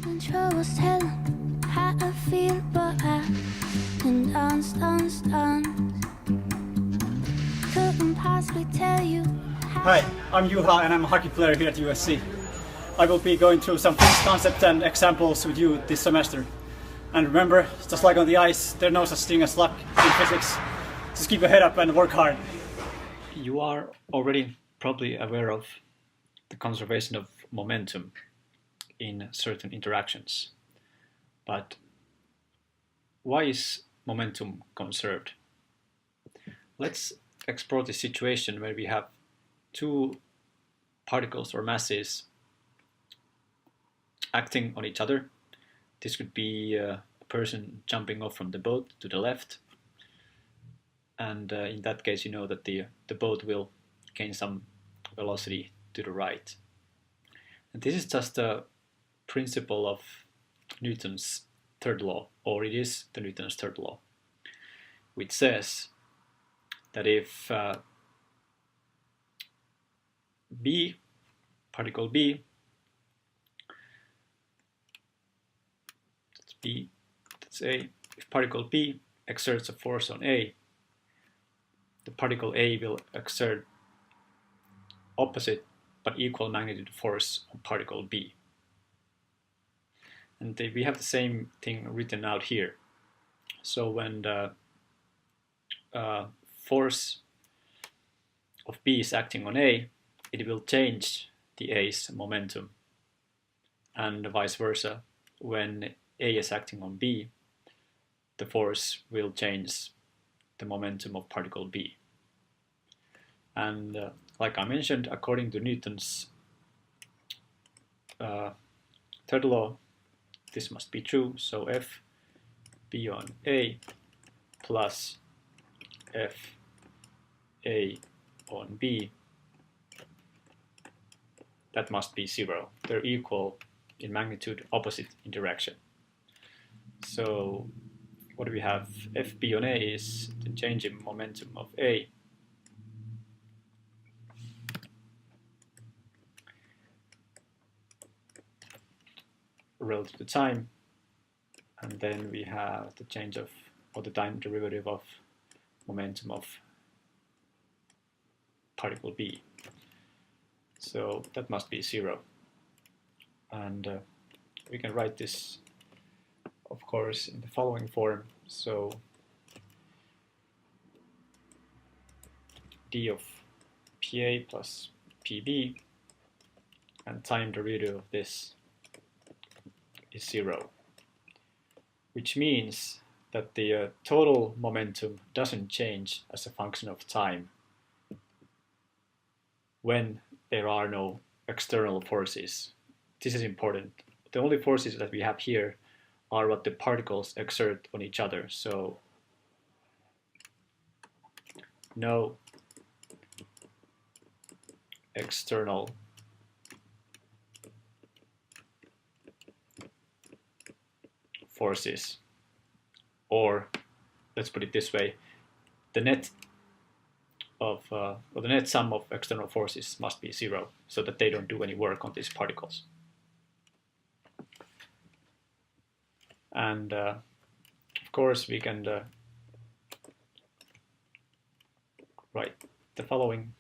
control was telling how I feel, but I can dance. Couldn't possibly tell you. Hi, I'm Juha and I'm a hockey player here at USC. I will be going through some physics concepts and examples with you this semester. And remember, just like on the ice, there's no such thing as luck in physics. Just keep your head up and work hard. You are already probably aware of the conservation of momentum in certain interactions. But why is momentum conserved? Let's explore the situation where we have two particles or masses acting on each other. This could be a person jumping off from the boat to the left, and in that case you know that the boat will gain some velocity to the right. And this is just a principle of Newton's third law, or it is the Newton's third law, which says that if particle B, let's say, if particle B exerts a force on A, the particle A will exert opposite but equal magnitude force on particle B. And we have the same thing written out here. So when the force of B is acting on A, it will change the A's momentum, and vice versa. When A is acting on B, the force will change the momentum of particle B. And like I mentioned, according to Newton's third law, this must be true. So F B on A plus F A on B, that must be zero. They're equal in magnitude, opposite in direction. So what do we have? FB on A is the change in momentum of A relative to time, and then we have the change of, or the time derivative of momentum of particle B. So that must be zero. And we can write this, of course, in the following form. So d of PA plus PB, and time derivative of this is zero, which means that the total momentum doesn't change as a function of time when there are no external forces. This is important. The only forces that we have here are what the particles exert on each other. So no external forces, or let's put it this way, the net of or the net sum of external forces must be zero, so that they don't do any work on these particles. And of course we can write the following.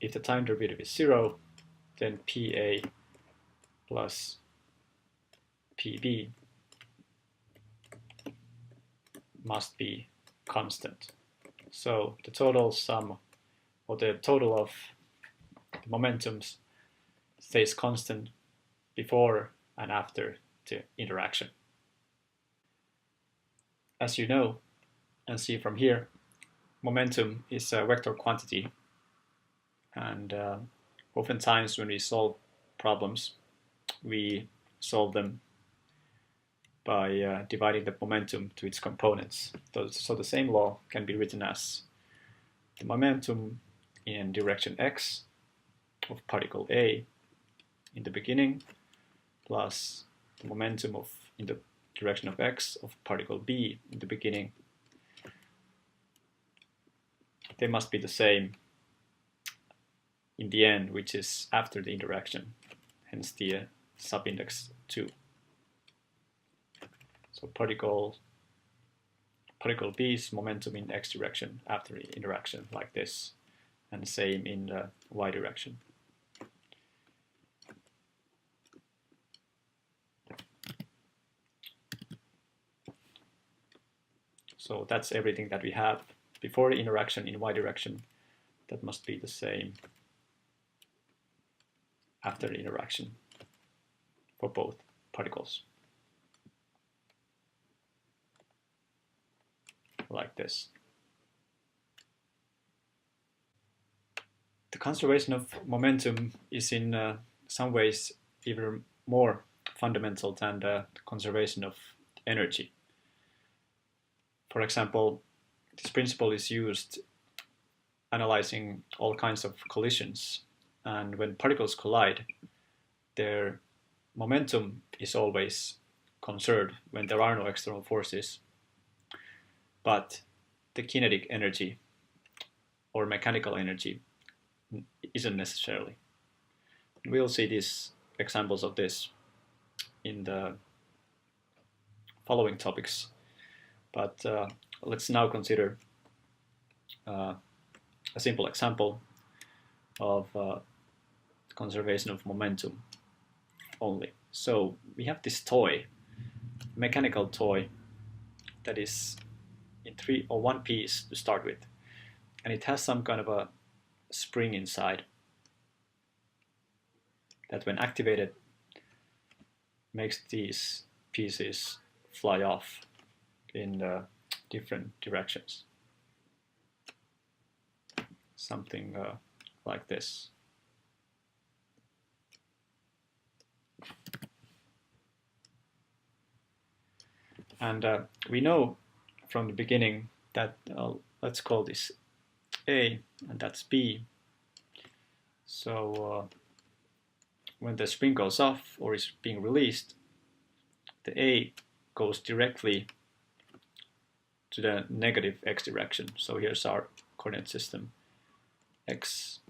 If the time derivative is zero, then PA plus PB must be constant. So the total sum, or the total of the momentums, stays constant before and after the interaction. As you know and see from here, momentum is a vector quantity, and oftentimes when we solve problems, we solve them by dividing the momentum to its components. So the same law can be written as the momentum in direction x of particle A in the beginning plus the momentum in the direction of x of particle B in the beginning. They must be the same in the end, which is after the interaction, hence the subindex 2. So particle B's momentum in x direction after interaction, like this, and same in the y direction. So that's everything that we have before the interaction in y direction. That must be the same after the interaction for both particles. Like this. The conservation of momentum is in some ways even more fundamental than the conservation of energy. For example, this principle is used analyzing all kinds of collisions, and when particles collide, their momentum is always conserved when there are no external forces, but the kinetic energy or mechanical energy isn't necessarily. We'll see these examples of this in the following topics, but let's now consider a simple example of conservation of momentum only. So we have this toy, mechanical toy, that is in one piece to start with, and it has some kind of a spring inside that, when activated, makes these pieces fly off in different directions. Something like this. And we know from the beginning that, let's call this A, and that's B. So when the spring goes off or is being released, the A goes directly to the negative x direction. So here's our coordinate system, x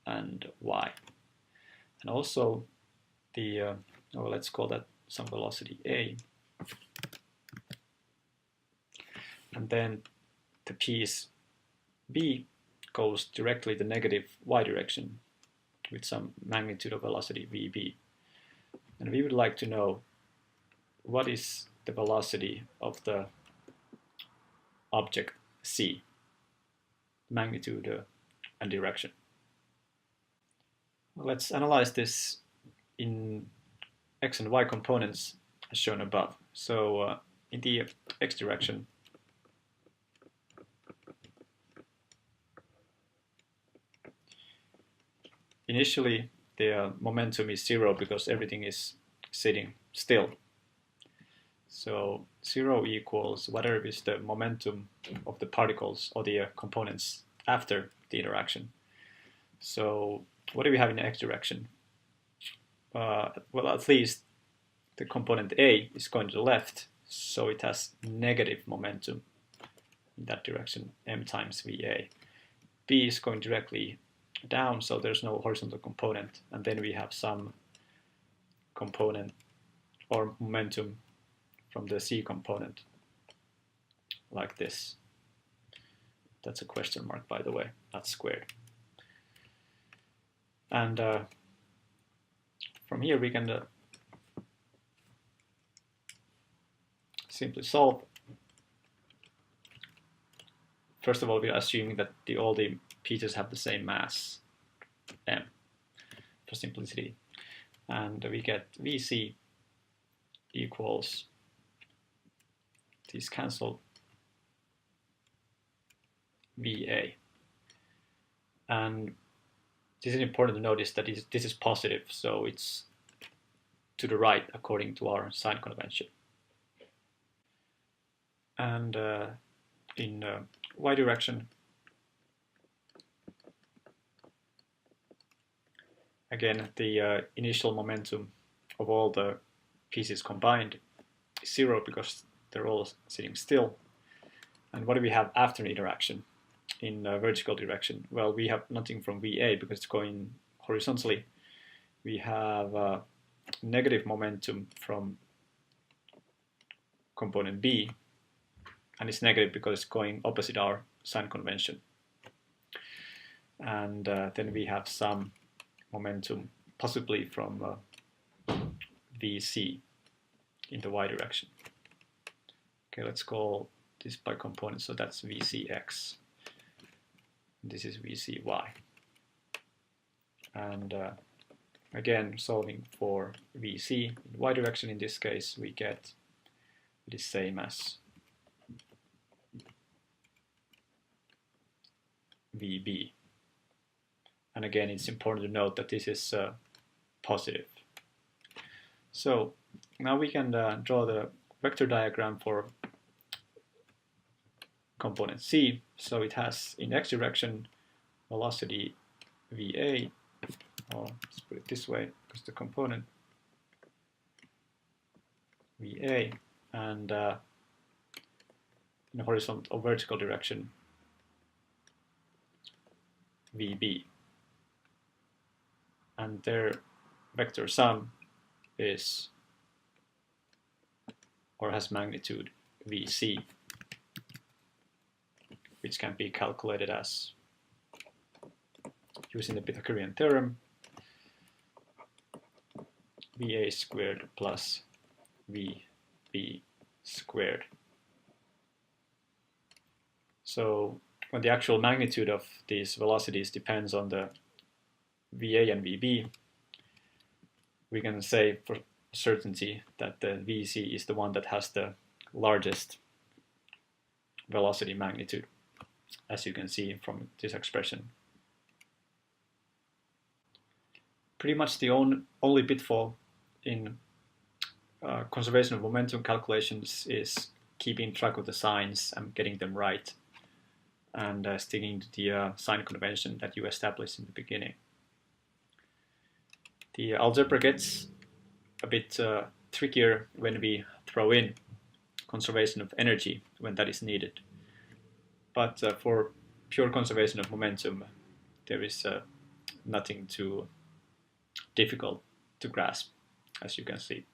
and y. And also the, let's call that some velocity A. And then the piece B goes directly the negative y direction with some magnitude of velocity VB. And we would like to know what is the velocity of the object C, magnitude and direction. Let's analyze this in x and y components as shown above. So in the x direction, initially the momentum is 0 because everything is sitting still. So 0 equals whatever is the momentum of the particles or the components after the interaction. So what do we have in the x direction? Well, at least the component A is going to the left, so it has negative momentum in that direction, m times VA. B is going directly down, so there's no horizontal component, and then we have some component or momentum from the C component, like this. That's a question mark, by the way, not squared. And from here we can simply solve. First of all, we are assuming that all the pieces have the same mass, m, for simplicity. And we get Vc equals, these cancel, Va. And this is important to notice that this is positive, so it's to the right according to our sign convention. And in y direction, again, the initial momentum of all the pieces combined is 0 because they're all sitting still. And what do we have after an interaction in vertical direction? Well, we have nothing from VA because it's going horizontally. We have negative momentum from component B, and it's negative because it's going opposite our sign convention. And then we have some momentum, possibly from VC in the y direction. Okay, let's call this by component, so that's VCX. This is VCY. And again, solving for VC in the y direction, in this case, we get the same as VB. And again, it's important to note that this is positive. So now we can draw the vector diagram for component C. So it has in x direction velocity VA, or let's put it this way, because the component VA, and in horizontal or vertical direction VB. And their vector sum is, or has magnitude VC, which can be calculated as, using the Pythagorean theorem, VA squared plus VB squared. So when the actual magnitude of these velocities depends on the VA and VB, we can say for certainty that the VC is the one that has the largest velocity magnitude, as you can see from this expression. Pretty much the only pitfall in conservation of momentum calculations is keeping track of the signs and getting them right, and sticking to the sign convention that you established in the beginning. The algebra gets a bit trickier when we throw in conservation of energy when that is needed. But for pure conservation of momentum, there is nothing too difficult to grasp, as you can see.